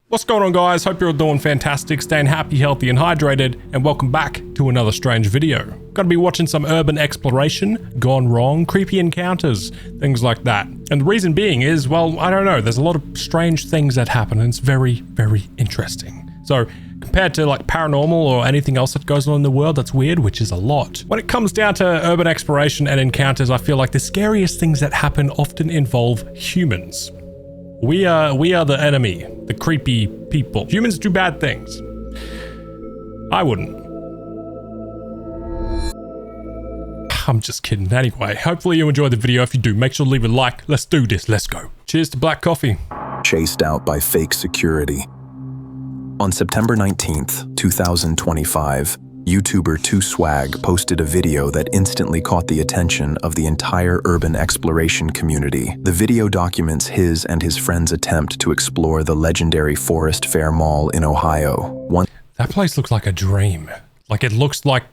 What's going on, guys? Hope you're all doing fantastic, staying happy, healthy, and hydrated, and welcome back to another strange video. Gonna be watching some urban exploration, gone wrong, creepy encounters, things like that. And the reason being is, well, I don't know, there's a lot of strange things that happen, and it's very, very interesting. So, compared to like paranormal or anything else that goes on in the world that's weird, which is a lot. When it comes down to urban exploration and encounters, I feel like the scariest things that happen often involve humans. We are the enemy, the creepy people. Humans do bad things. I wouldn't. I'm just kidding. Anyway, hopefully you enjoyed the video. If you do, make sure to leave a like. Let's do this. Let's go. Cheers to black coffee. Chased out by fake security. On September 19th, 2025, YouTuber 2Swag posted a video that instantly caught the attention of the entire urban exploration community. The video documents his and his friends' attempt to explore the legendary Forest Fair Mall in Ohio. That place looks like a dream. Like it looks like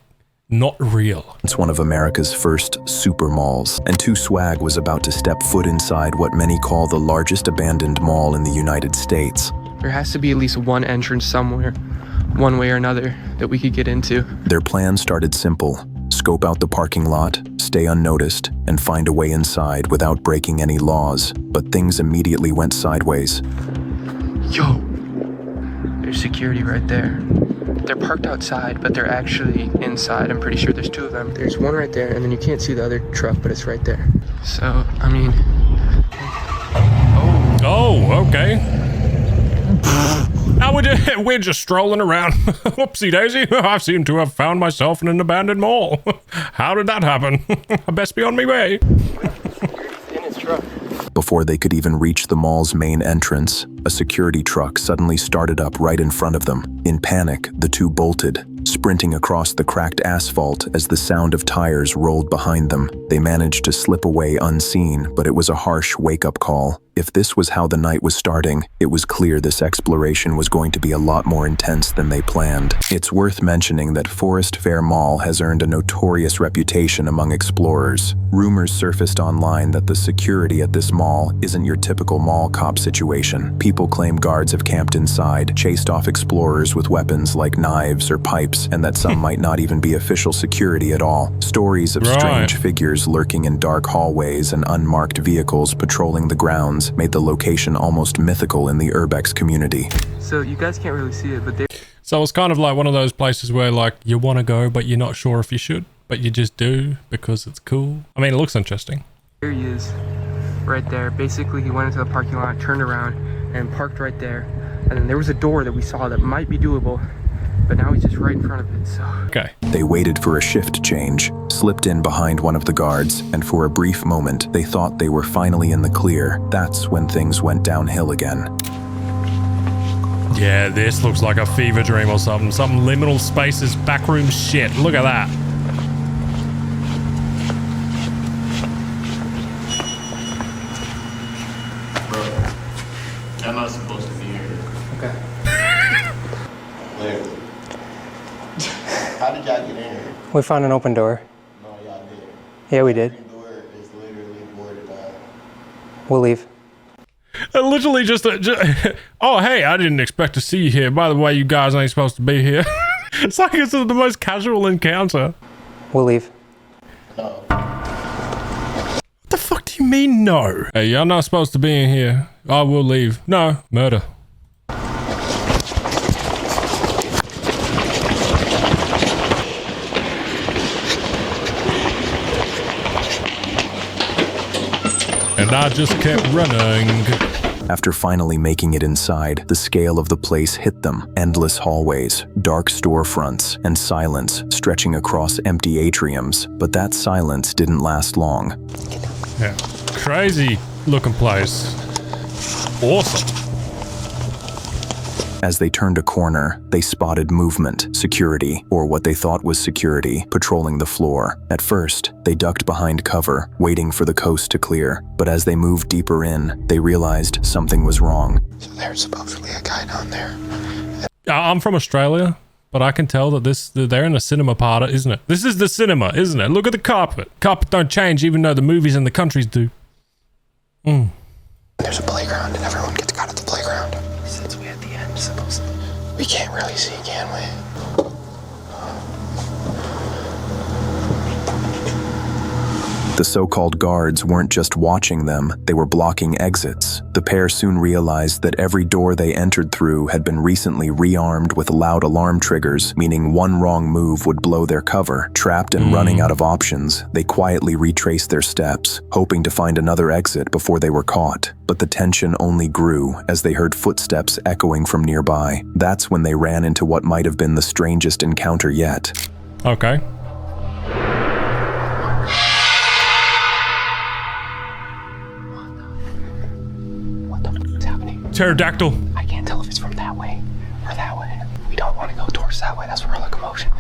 not real. It's one of America's first super malls, and 2Swag was about to step foot inside what many call the largest abandoned mall in the United States. There has to be at least one entrance somewhere, one way or another, that we could get into. Their plan started simple: scope out the parking lot, stay unnoticed, and find a way inside without breaking any laws. But things immediately went sideways. Yo! There's security right there. They're parked outside, but they're actually inside. I'm pretty sure there's two of them. There's one right there, and then you can't see the other truck, but it's right there. So, I mean... Oh, okay. Now we're just strolling around. Whoopsie daisy. I seem to have found myself in an abandoned mall. How did that happen? I best be on my way. In his truck. Before they could even reach the mall's main entrance, a security truck suddenly started up right in front of them. In panic, the two bolted, sprinting across the cracked asphalt as the sound of tires rolled behind them. They managed to slip away unseen, but it was a harsh wake-up call. If this was how the night was starting, it was clear this exploration was going to be a lot more intense than they planned. It's worth mentioning that Forest Fair Mall has earned a notorious reputation among explorers. Rumors surfaced online that the security at this mall isn't your typical mall cop situation. People claim guards have camped inside, chased off explorers with weapons like knives or pipes, and that some might not even be official security at all. Stories of strange figures lurking in dark hallways and unmarked vehicles patrolling the grounds made the location almost mythical in the Urbex community. So you guys can't really see it, but So it's kind of like one of those places where like you want to go, but you're not sure if you should, but you just do because it's cool. I mean, it looks interesting. there he is, right there. Basically, he went into the parking lot, turned around, and parked right there. And then there was a door that we saw that might be doable, but now he's just right in front of it, so... Okay. They waited for a shift change, slipped in behind one of the guards, and for a brief moment, they thought they were finally in the clear. That's when things went downhill again. Yeah, this looks like a fever dream or something. Some liminal spaces, backroom shit. Look at that. Bro, I'm not supposed to be here. Okay. Wait. How did y'all get in here? We found an open door. No, y'all did. Yeah, we did. The door is literally boarded up. We'll leave. Literally just oh, hey, I didn't expect to see you here. By the way, you guys ain't supposed to be here. It's like it's the most casual encounter. We'll leave. No. What the fuck do you mean, no? Hey, you're not supposed to be in here. I will leave. No, murder. And I just kept running. After finally making it inside, the scale of the place hit them. Endless hallways, dark storefronts, and silence stretching across empty atriums. But that silence didn't last long. Yeah, crazy looking place. Awesome. As they turned a corner, they spotted movement, security, or what they thought was security, patrolling the floor. At first, they ducked behind cover, waiting for the coast to clear. But as they moved deeper in, they realized something was wrong. So there's supposedly a guy down there. I'm from Australia, but I can tell that they're in a cinema part, isn't it? This is the cinema, isn't it? Look at the carpet. Carpet don't change even though the movies and the countries do. There's a playground and everyone gets caught at the playground. Since we had the We can't really see, can we? The so-called guards weren't just watching them, they were blocking exits. The pair soon realized that every door they entered through had been recently rearmed with loud alarm triggers, meaning one wrong move would blow their cover. Trapped and running out of options, they quietly retraced their steps, hoping to find another exit before they were caught. But the tension only grew as they heard footsteps echoing from nearby. That's when they ran into what might have been the strangest encounter yet. Okay. Pterodactyl. I can't tell if it's from that way or that way. We don't want to go towards that way. That's where our locomotion is.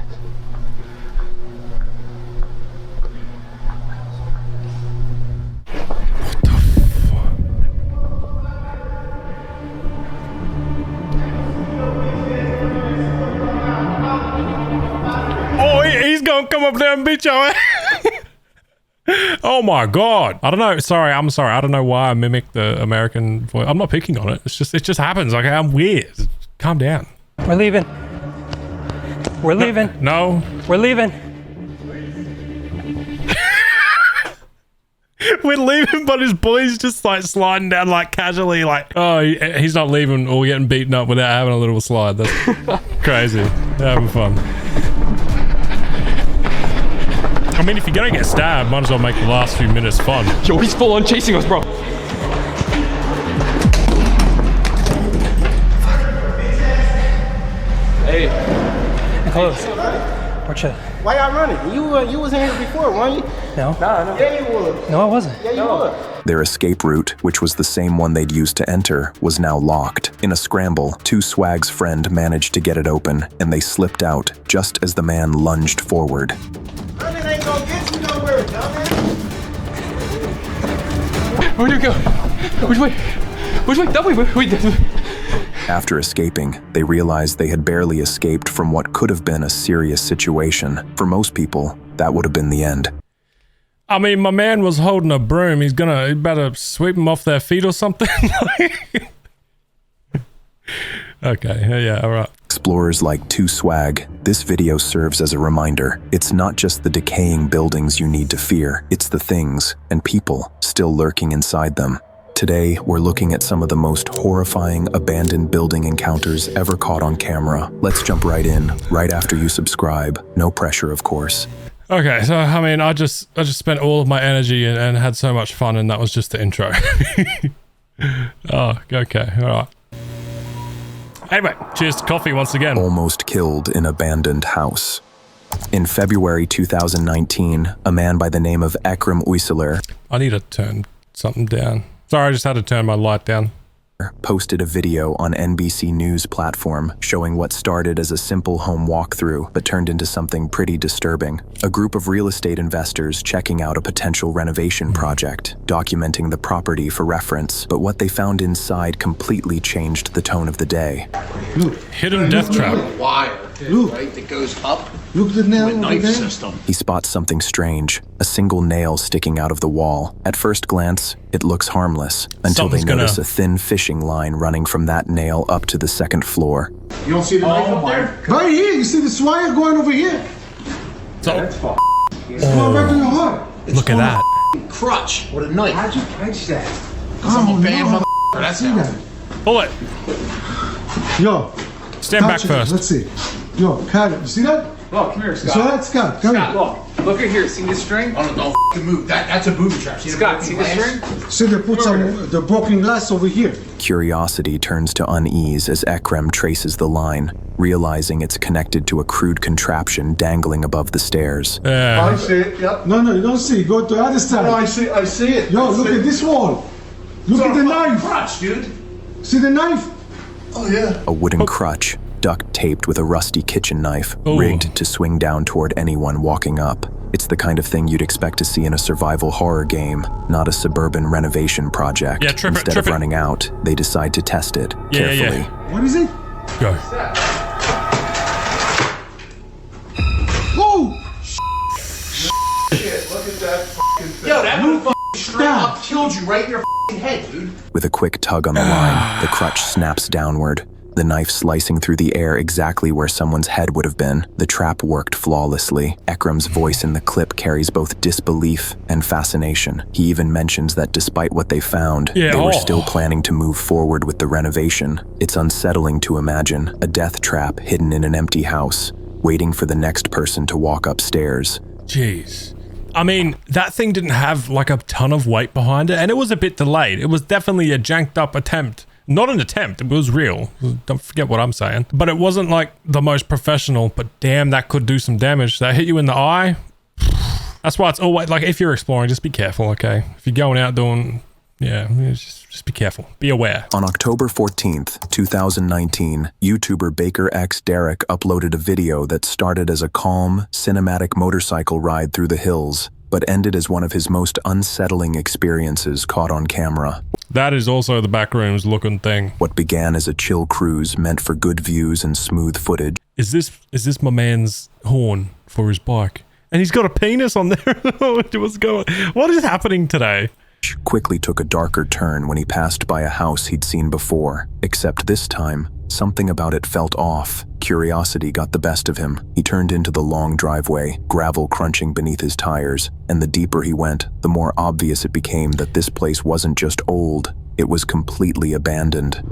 What the fuck? Oh, he's gonna come up there and beat your ass. Oh my god. I don't know. Sorry, I'm sorry. I don't know why I mimic the American voice. I'm not picking on it. It just happens. Like, I'm weird. Calm down. We're leaving. We're leaving. No. We're leaving. We're leaving, but his boy's just like sliding down like casually, like, oh, he's not leaving or getting beaten up without having a little slide. That's crazy. They're having fun. I mean, if you're gonna get stabbed, might as well make the last few minutes fun. Yo, he's full on chasing us, bro. Hey. Close. Watch it. Why y'all running? You was in here before, weren't you? No. Yeah, you was. No, I wasn't. Yeah, you was. Their escape route, which was the same one they'd used to enter, was now locked. In a scramble, Two Swag's friend managed to get it open, and they slipped out just as the man lunged forward. Running ain't gonna get you nowhere, dumbass. Where'd you go? Which way? Which way? That way. Wait. After escaping, they realized they had barely escaped from what could have been a serious situation. For most people, that would have been the end. I mean, my man was holding a broom. He better sweep them off their feet or something. Okay, yeah, all right. Explorers like Two Swag, this video serves as a reminder. It's not just the decaying buildings you need to fear, it's the things and people still lurking inside them. Today, we're looking at some of the most horrifying abandoned building encounters ever caught on camera. Let's jump right in, right after you subscribe. No pressure, of course. Okay, so I mean, I just spent all of my energy and had so much fun, and that was just the intro. Oh, okay, all right. Anyway, cheers to coffee once again. Almost killed in abandoned house. In February 2019, a man by the name of Ekrem Uyseler I need to turn something down. Sorry, I just had to turn my light down. posted a video on NBC News platform showing what started as a simple home walkthrough but turned into something pretty disturbing. A group of real estate investors checking out a potential renovation project, documenting the property for reference, but what they found inside completely changed the tone of the day. Look, Hidden death trap. wire, Look. right, that goes up Look the nail to a over knife there. system. He spots something strange, a single nail sticking out of the wall. At first glance, it looks harmless, until Something's they notice gonna- a thin fishing line running from that nail up to the second floor. You don't see the knife up there? Right here, you see this wire going over here. So, It's going right to your heart. look at that. Crutch with a knife. How'd you catch that? I'm a bad no. motherfucker, that's See how. that? Pull it. Yo. Stand back touch it. first. Let's see. Yo, cut it. You see that? Look, come here, You saw Scott. that, Scott? Come here. Look at here. See this string? Oh, no, don't f***ing move. That's a booby trap. See the Scott, broken see this glass? string? See, they put some the broken glass over here. Curiosity turns to unease as Ekrem traces the line, realizing it's connected to a crude contraption dangling above the stairs. Yeah. see it. Yep. No, you don't see it. Go to the other side. I see it. Yo, look at this wall. Look at the knife. Crutch, dude. See the knife? Oh yeah. A wooden crutch, duct taped with a rusty kitchen knife, Ooh. rigged to swing down toward anyone walking up. It's the kind of thing you'd expect to see in a survival horror game, not a suburban renovation project. Yeah, trip it, Instead trip of it. running out, they decide to test it Yeah, yeah, carefully. yeah. What is it? Go. Oh! Look at that fucking thing. Yo, that would f***ing straight up killed you right in your f***ing head, dude. With a quick tug on the line, the crutch snaps downward. the knife slicing through the air exactly where someone's head would have been. The trap worked flawlessly. Ekram's voice in the clip carries both disbelief and fascination. He even mentions that despite what they found, they were still planning to move forward with the renovation. It's unsettling to imagine a death trap hidden in an empty house, waiting for the next person to walk upstairs. Jeez. I mean, that thing didn't have like a ton of weight behind it, and it was a bit delayed. It was definitely a janked up attempt. Not an attempt, it was real. Don't forget what I'm saying. But it wasn't like the most professional, but damn, that could do some damage. That hit you in the eye. That's why it's always, like, if you're exploring, just be careful, okay? If you're going out doing, yeah, just be careful. Be aware. On October 14th, 2019, YouTuber Baker X Derek uploaded a video that started as a calm, cinematic motorcycle ride through the hills, but ended as one of his most unsettling experiences caught on camera. That is also the backrooms looking thing. What began as a chill cruise meant for good views and smooth footage. Is this my man's horn for his bike? And he's got a penis on there. What is happening today? Quickly took a darker turn when he passed by a house he'd seen before, except this time, something about it felt off. Curiosity got the best of him. He turned into the long driveway, gravel crunching beneath his tires, and the deeper he went, the more obvious it became that this place wasn't just old, it was completely abandoned.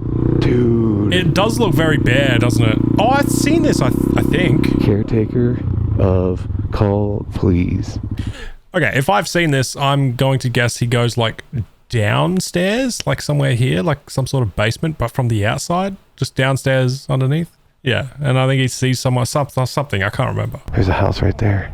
Dude. It does look very bare, doesn't it? Oh, I've seen this, I think. Caretaker of Call Please. Okay, if I've seen this, I'm going to guess he goes like downstairs, like somewhere here, like some sort of basement, but from the outside, just downstairs underneath. Yeah, and I think he sees something, I can't remember. There's a house right there.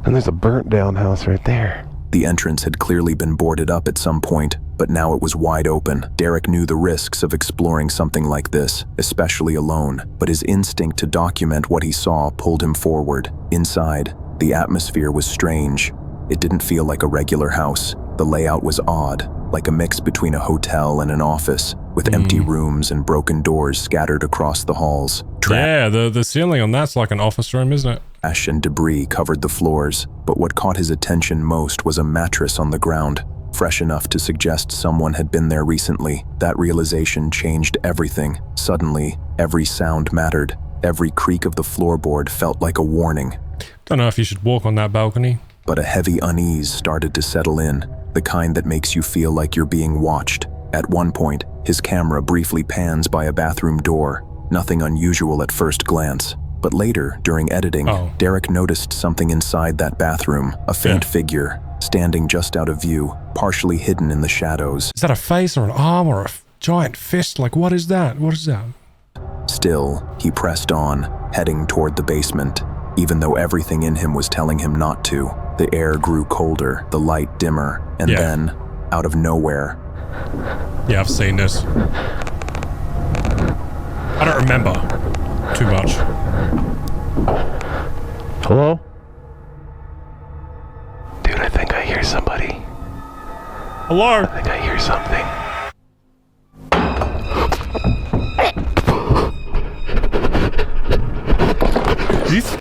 Then there's a burnt down house right there. The entrance had clearly been boarded up at some point, but now it was wide open. Derek knew the risks of exploring something like this, especially alone, but his instinct to document what he saw pulled him forward. Inside, the atmosphere was strange. It didn't feel like a regular house. The layout was odd, like a mix between a hotel and an office, with empty rooms and broken doors scattered across the halls. Yeah, the ceiling on that's like an office room, isn't it? Ash and debris covered the floors, but what caught his attention most was a mattress on the ground, fresh enough to suggest someone had been there recently. That realization changed everything. Suddenly, every sound mattered. Every creak of the floorboard felt like a warning. Don't know if you should walk on that balcony. But a heavy unease started to settle in, the kind that makes you feel like you're being watched. At one point, his camera briefly pans by a bathroom door, nothing unusual at first glance. But later, during editing, Derek noticed something inside that bathroom, a faint figure, standing just out of view, partially hidden in the shadows. Is that a face or an arm or a giant fist? Like, what is that? What is that? Still, he pressed on, heading toward the basement, even though everything in him was telling him not to. The air grew colder, the light dimmer, and then, out of nowhere... Yeah, I've seen this. I don't remember too much. Hello? Dude, I think I hear somebody. Hello? I think I hear something.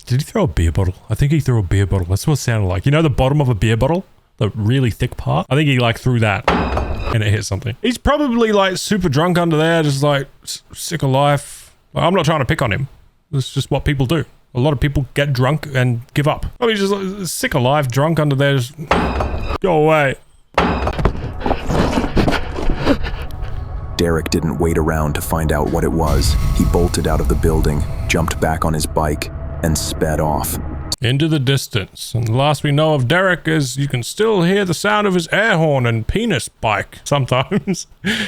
Did he throw a beer bottle? I think he threw a beer bottle. That's what it sounded like. You know the bottom of a beer bottle? The really thick part? I think he like threw that and it hit something. He's probably like super drunk under there, just like sick of life. Like, I'm not trying to pick on him. It's just what people do. A lot of people get drunk and give up. I mean, just like, sick of life, drunk under there, just go away. Derek didn't wait around to find out what it was. He bolted out of the building, jumped back on his bike, and sped off. Into the distance. And the last we know of Derek is you can still hear the sound of his air horn and penis bike sometimes.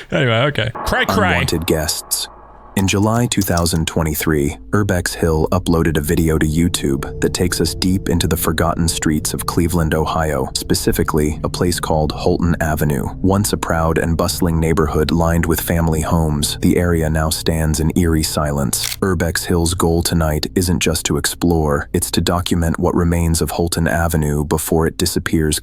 Anyway, okay. Cray cray. Unwanted guests. In July 2023, Urbex Hill uploaded a video to YouTube that takes us deep into the forgotten streets of Cleveland, Ohio, specifically a place called Holton Avenue. Once a proud and bustling neighborhood lined with family homes, the area now stands in eerie silence. Urbex Hill's goal tonight isn't just to explore, it's to document what remains of Holton Avenue before it disappears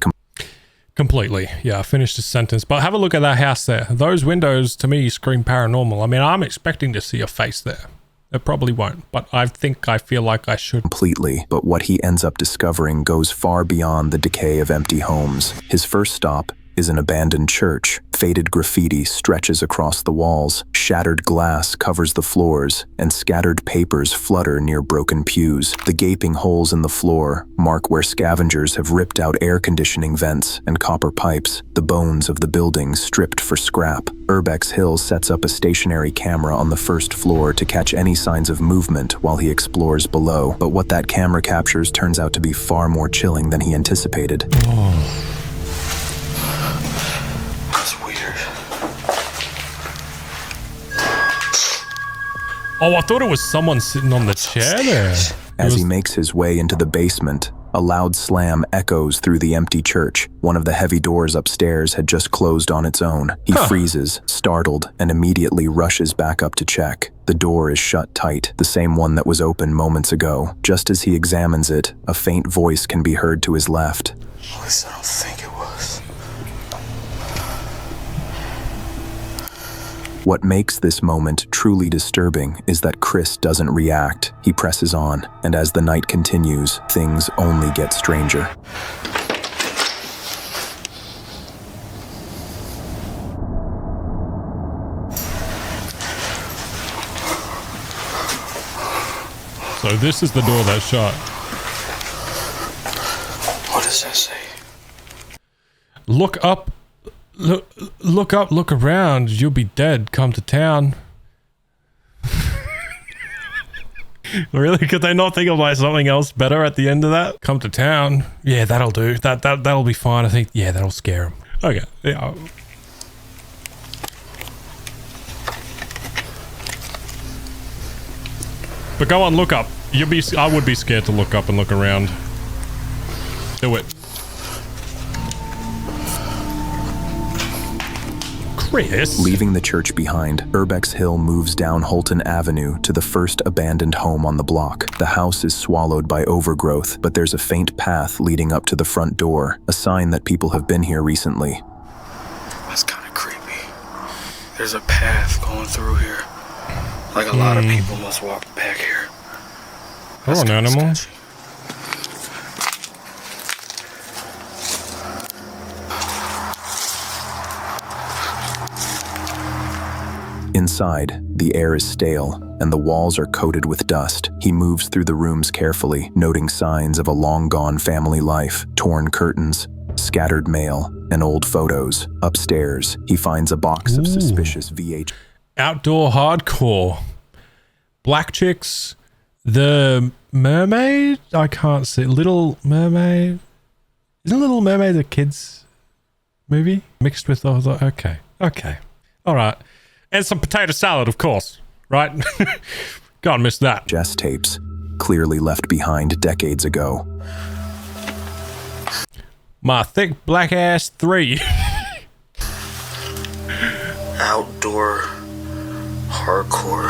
completely. Yeah, I finished the sentence. But have a look at that house there. Those windows, to me, scream paranormal. I mean, I'm expecting to see a face there. It probably won't, but I feel like I should. Completely, but what he ends up discovering goes far beyond the decay of empty homes. His first stop, is an abandoned church. Faded graffiti stretches across the walls, shattered glass covers the floors, and scattered papers flutter near broken pews. The gaping holes in the floor mark where scavengers have ripped out air conditioning vents and copper pipes, the bones of the building stripped for scrap. Urbex Hill sets up a stationary camera on the first floor to catch any signs of movement while he explores below. But what that camera captures turns out to be far more chilling than he anticipated. That's weird. Oh, I thought it was someone sitting on the chair there. As he makes his way into the basement, a loud slam echoes through the empty church. One of the heavy doors upstairs had just closed on its own. He freezes, startled, and immediately rushes back up to check. The door is shut tight, the same one that was open moments ago. Just as he examines it, a faint voice can be heard to his left. At least I don't think it was. What makes this moment truly disturbing is that Chris doesn't react. He presses on, and as the night continues, things only get stranger. So this is the door that's shut. What does that say? Look up. Look up, look around. You'll be dead. Come to town. Really? Could they not think of like something else better at the end of that? Come to town. Yeah, that'll do. That'll be fine. I think. Yeah, that'll scare him. Okay. Yeah. But go on, look up. I would be scared to look up and look around. Do it. Chris. Leaving the church behind, Urbex Hill moves down Holton Avenue to the first abandoned home on the block. The house is swallowed by overgrowth, but there's a faint path leading up to the front door, a sign that people have been here recently. That's kind of creepy. There's a path going through here. Like a lot of people must walk back here. Oh, an animal. Sketchy. Inside, the air is stale, and the walls are coated with dust. He moves through the rooms carefully, noting signs of a long-gone family life, torn curtains, scattered mail, and old photos. Upstairs, he finds a box of suspicious VH. Outdoor hardcore. Black Chicks. The Mermaid? I can't see. Little Mermaid? Isn't Little Mermaid a kid's movie? Mixed with, I was like, okay. All right. And some potato salad, of course, right? Can't miss that. Jess tapes, clearly left behind decades ago. My thick black ass 3. Outdoor hardcore.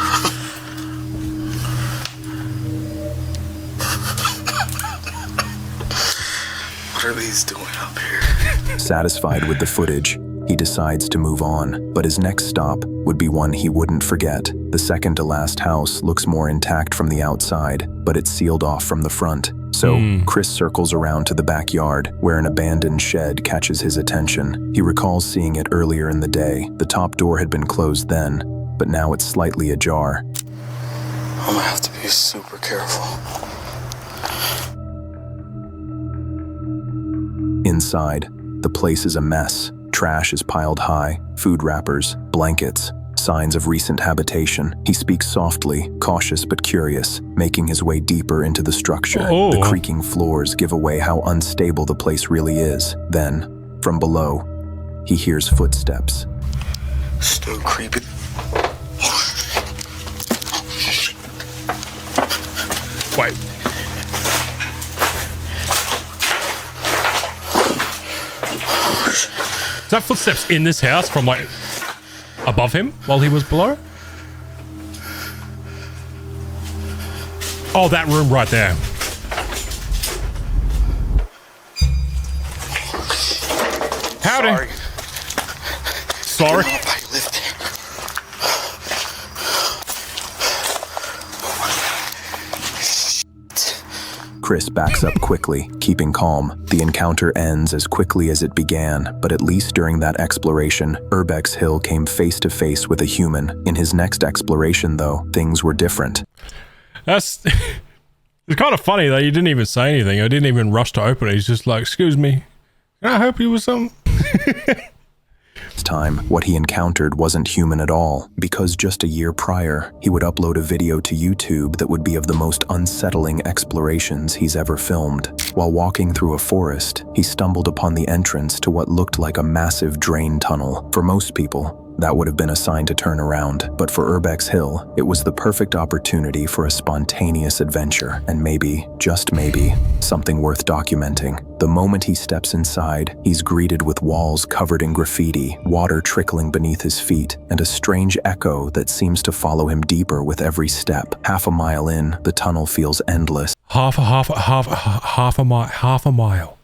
What are these doing up here? Satisfied with the footage, he decides to move on, but his next stop would be one he wouldn't forget. The second to last house looks more intact from the outside, but it's sealed off from the front. So Chris circles around to the backyard, where an abandoned shed catches his attention. He recalls seeing it earlier in the day. The top door had been closed then, but now it's slightly ajar. I'm gonna have to be super careful. Inside, the place is a mess. Trash is piled high, food wrappers, blankets, signs of recent habitation. He speaks softly, cautious but curious, making his way deeper into the structure. The creaking floors give away how unstable the place really is. Then, from below, he hears footsteps. Still creepy. Wait. Is that footsteps in this house from like above him while he was below? Oh, that room right there. Howdy. Sorry. Chris backs up quickly, keeping calm. The encounter ends as quickly as it began, but at least during that exploration, Urbex Hill came face to face with a human. In his next exploration, though, things were different. That's... It's kind of funny that he didn't even say anything. I didn't even rush to open it. He's just like, excuse me, can I help you with something? This time, what he encountered wasn't human at all, because just a year prior, he would upload a video to YouTube that would be of the most unsettling explorations he's ever filmed. While walking through a forest, he stumbled upon the entrance to what looked like a massive drain tunnel. For most people, that would have been a sign to turn around, but for Urbex Hill, it was the perfect opportunity for a spontaneous adventure, and maybe, just maybe, something worth documenting. The moment he steps inside, he's greeted with walls covered in graffiti, water trickling beneath his feet, and a strange echo that seems to follow him deeper with every step. Half a mile in, the tunnel feels endless. Half a mile.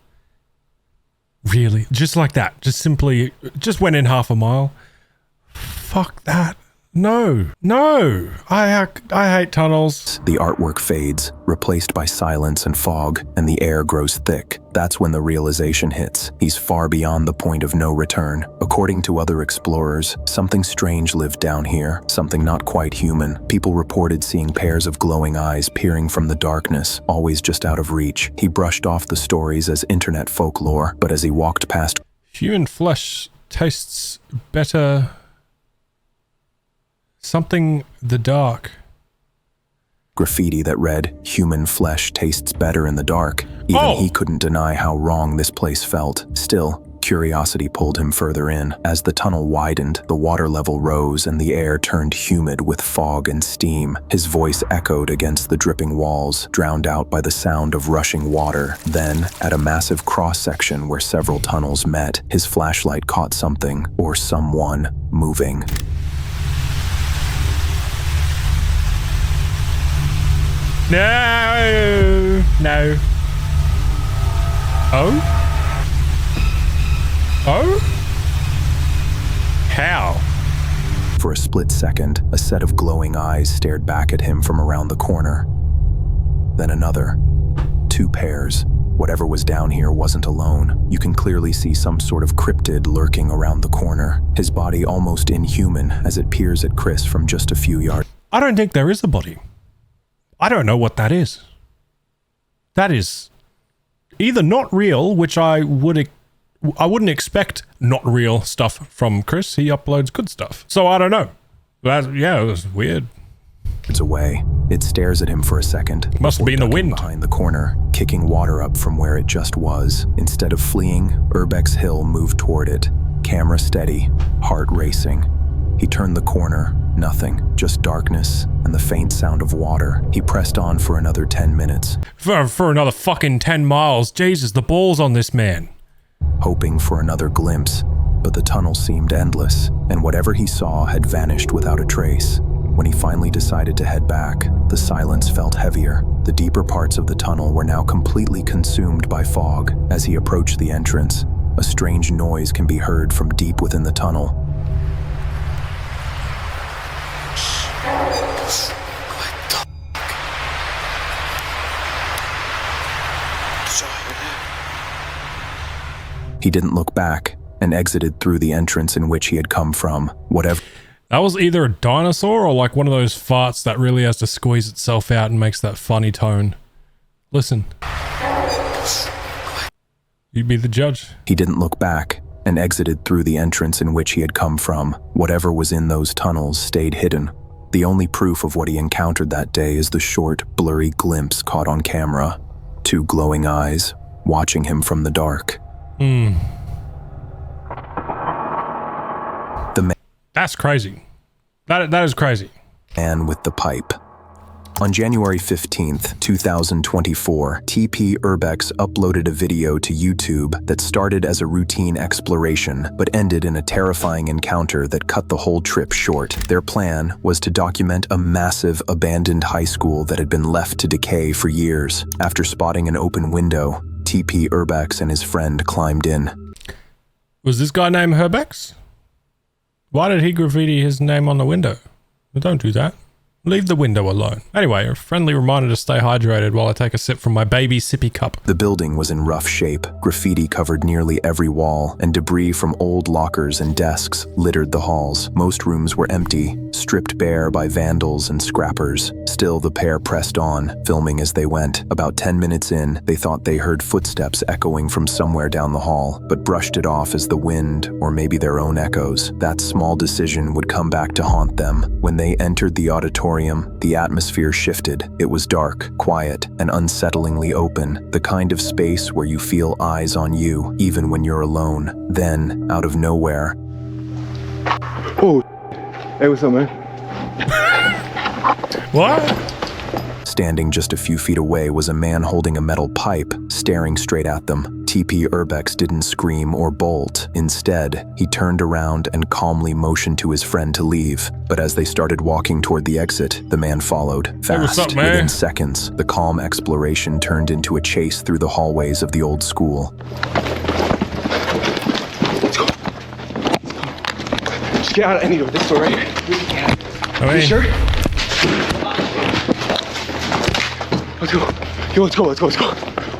Really? Just like that? Just went in half a mile? Fuck that. No. I hate tunnels. The artwork fades, replaced by silence and fog, and the air grows thick. That's when the realization hits. He's far beyond the point of no return. According to other explorers, something strange lived down here, something not quite human. People reported seeing pairs of glowing eyes peering from the darkness, always just out of reach. He brushed off the stories as internet folklore, but as he walked past, human flesh tastes better. Something the dark. Graffiti that read, "Human flesh tastes better in the dark." Even he couldn't deny how wrong this place felt. Still, curiosity pulled him further in. As the tunnel widened, the water level rose and the air turned humid with fog and steam. His voice echoed against the dripping walls, drowned out by the sound of rushing water. Then, at a massive cross-section where several tunnels met, his flashlight caught something, or someone, moving. No. Oh? How? For a split second, a set of glowing eyes stared back at him from around the corner. Then another. 2 pairs. Whatever was down here wasn't alone. You can clearly see some sort of cryptid lurking around the corner, his body almost inhuman as it peers at Chris from just a few yards. I don't think there is a body. I don't know what that is. That is either not real, which I wouldn't expect not real stuff from Chris. He uploads good stuff. So I don't know. Yeah, it was weird. It's away. It stares at him for a second. Must have been the wind. Behind the corner, kicking water up from where it just was. Instead of fleeing, Urbex Hill moved toward it. Camera steady, heart racing. He turned the corner. Nothing, just darkness and the faint sound of water. He pressed on for another 10 minutes. For another fucking 10 miles. Jesus, the balls on this man. Hoping for another glimpse, but the tunnel seemed endless, and whatever he saw had vanished without a trace. When he finally decided to head back, the silence felt heavier. The deeper parts of the tunnel were now completely consumed by fog. As he approached the entrance, a strange noise can be heard from deep within the tunnel. He didn't look back and exited through the entrance in which he had come from. Whatever. That was either a dinosaur or like one of those farts that really has to squeeze itself out and makes that funny tone. Listen. You be the judge. He didn't look back and exited through the entrance in which he had come from. Whatever was in those tunnels stayed hidden. The only proof of what he encountered that day is the short, blurry glimpse caught on camera. 2 glowing eyes watching him from the dark. That's crazy. That is crazy. Man with the pipe. On January 15th, 2024, TP Urbex uploaded a video to YouTube that started as a routine exploration, but ended in a terrifying encounter that cut the whole trip short. Their plan was to document a massive abandoned high school that had been left to decay for years. After spotting an open window, TP Urbex and his friend climbed in. Was this guy named Herbex? Why did he graffiti his name on the window? Well, don't do that. Leave the window alone. Anyway, a friendly reminder to stay hydrated while I take a sip from my baby sippy cup. The building was in rough shape. Graffiti covered nearly every wall, and debris from old lockers and desks littered the halls. Most rooms were empty, stripped bare by vandals and scrappers. Still, the pair pressed on, filming as they went. About 10 minutes in, they thought they heard footsteps echoing from somewhere down the hall, but brushed it off as the wind or maybe their own echoes. That small decision would come back to haunt them. When they entered the auditorium, the atmosphere shifted. It was dark, quiet, and unsettlingly open, the kind of space where you feel eyes on you, even when you're alone. Then, out of nowhere, Oh, hey, what's up, man? What? standing just a few feet away was a man holding a metal pipe, staring straight at them. TP Urbex didn't scream or bolt. Instead, he turned around and calmly motioned to his friend to leave. But as they started walking toward the exit, the man followed. Hey, what's Fast, up, man? within seconds, the calm exploration turned into a chase through the hallways of the old school. Just get out of any door. This door right here. I mean, You sure? Let's go. Yo, let's go.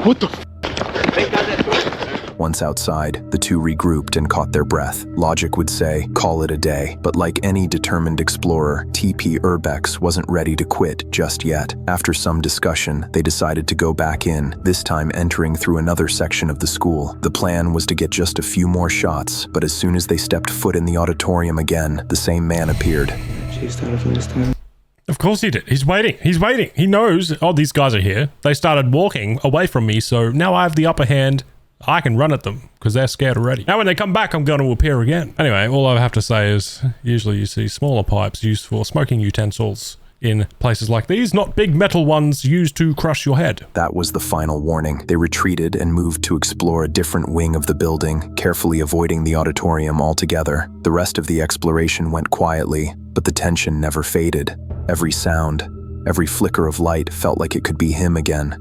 What the f? Once outside, the two regrouped and caught their breath. Logic would say, call it a day. But like any determined explorer, TP Urbex wasn't ready to quit just yet. After some discussion, they decided to go back in, this time entering through another section of the school. The plan was to get just a few more shots, but as soon as they stepped foot in the auditorium again, the same man appeared. of course he did. He's waiting. He knows, oh, these guys are here. They started walking away from me, so now I have the upper hand. I can run at them because they're scared already. Now when they come back, I'm going to appear again. Anyway, all I have to say is usually you see smaller pipes used for smoking utensils in places like these, not big metal ones used to crush your head. That was the final warning. They retreated and moved to explore a different wing of the building, carefully avoiding the auditorium altogether. The rest of the exploration went quietly, but the tension never faded. Every sound, every flicker of light felt like it could be him again.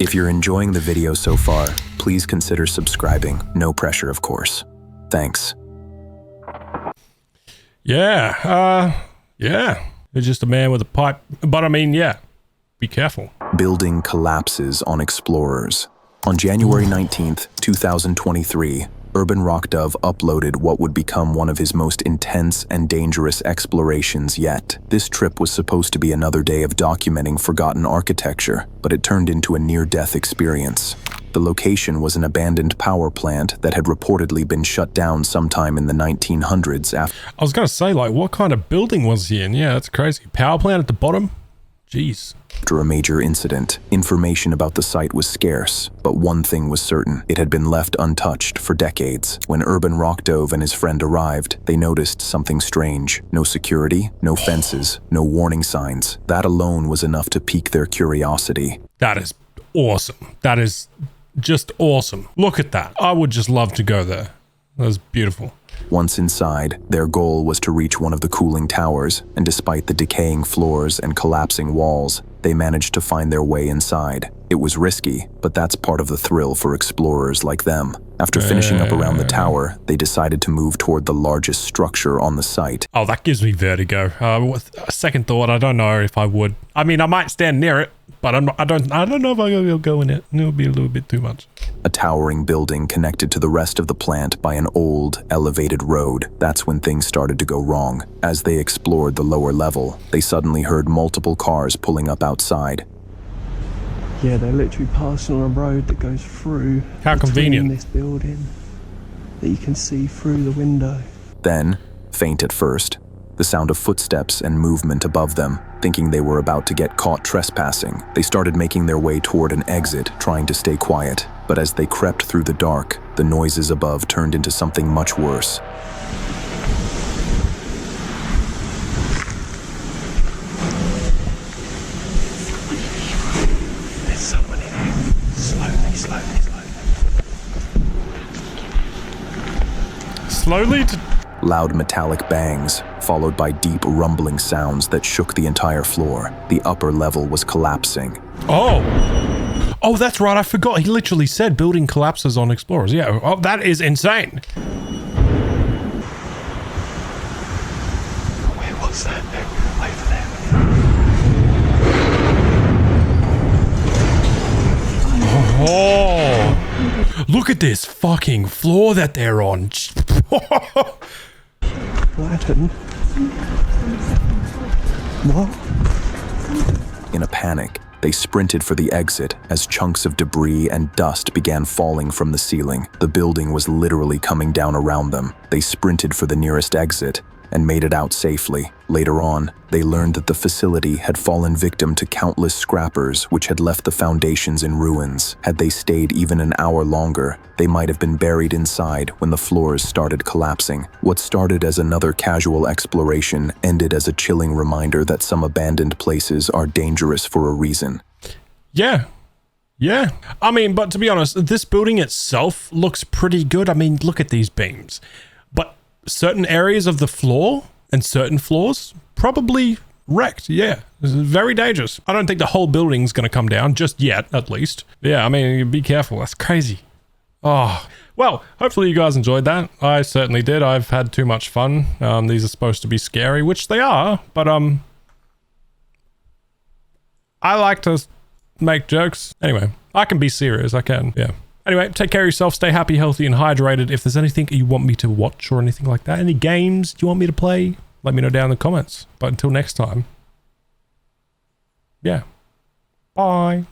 If you're enjoying the video so far, please consider subscribing. No pressure, of course. Thanks. Yeah. It's just a man with a pipe. But I mean, yeah, be careful. Building collapses on explorers. On January 19th, 2023, Urban Rock Dove uploaded what would become one of his most intense and dangerous explorations yet. This trip was supposed to be another day of documenting forgotten architecture, but it turned into a near-death experience. The location was an abandoned power plant that had reportedly been shut down sometime in the 1900s after I was going to say, like, what kind of building was he in? Yeah, that's crazy. Power plant at the bottom? Jeez. a major incident. Information about the site was scarce, but one thing was certain. It had been left untouched for decades. When Urban Rock Dove and his friend arrived, they noticed something strange. No security, no fences, no warning signs. That alone was enough to pique their curiosity. That is awesome. That is just awesome. Look at that. I would just love to go there. That was beautiful. Once inside, their goal was to reach one of the cooling towers, and despite the decaying floors and collapsing walls, they managed to find their way inside. It was risky, but that's part of the thrill for explorers like them. After finishing up around the tower, they decided to move toward the largest structure on the site. Oh, that gives me vertigo. With a second thought, I don't know if I would. I mean, I might stand near it, but I don't know if I'll go in it. It'll be a little bit too much. A towering building connected to the rest of the plant by an old, elevated road. That's when things started to go wrong. As they explored the lower level, they suddenly heard multiple cars pulling up outside. Yeah, they're literally passing on a road that goes through. How convenient. This building that you can see through the window. Then, faint at first, the sound of footsteps and movement above them. Thinking they were about to get caught trespassing, they started making their way toward an exit, trying to stay quiet. But as they crept through the dark, the noises above turned into something much worse. There's someone in here. Slowly. Slowly to... Loud metallic bangs, followed by deep rumbling sounds that shook the entire floor. The upper level was collapsing. Oh, that's right. I forgot. He literally said building collapses on explorers. Yeah. Oh, that is insane. Where was that? Look at this fucking floor that they're on. Latin. What? In a panic, they sprinted for the exit as chunks of debris and dust began falling from the ceiling. The building was literally coming down around them. They sprinted for the nearest exit and made it out safely. Later on, they learned that the facility had fallen victim to countless scrappers which had left the foundations in ruins. Had they stayed even an hour longer, they might have been buried inside when the floors started collapsing. What started as another casual exploration ended as a chilling reminder that some abandoned places are dangerous for a reason. Yeah. Yeah. I mean, but to be honest, this building itself looks pretty good. I mean, look at these beams. But certain areas of the floor and certain floors probably wrecked. Yeah, this is very dangerous. I don't think the whole building's going to come down just yet, at least. Yeah, I mean, be careful. That's crazy. Oh, well, hopefully you guys enjoyed that. I certainly did. I've had too much fun. These are supposed to be scary, which they are, but I like to make jokes. Anyway, I can be serious. I can. Yeah. Anyway, take care of yourself, stay happy, healthy, and hydrated. If there's anything you want me to watch or anything like that, any games you want me to play, let me know down in the comments. But until next time, yeah, bye.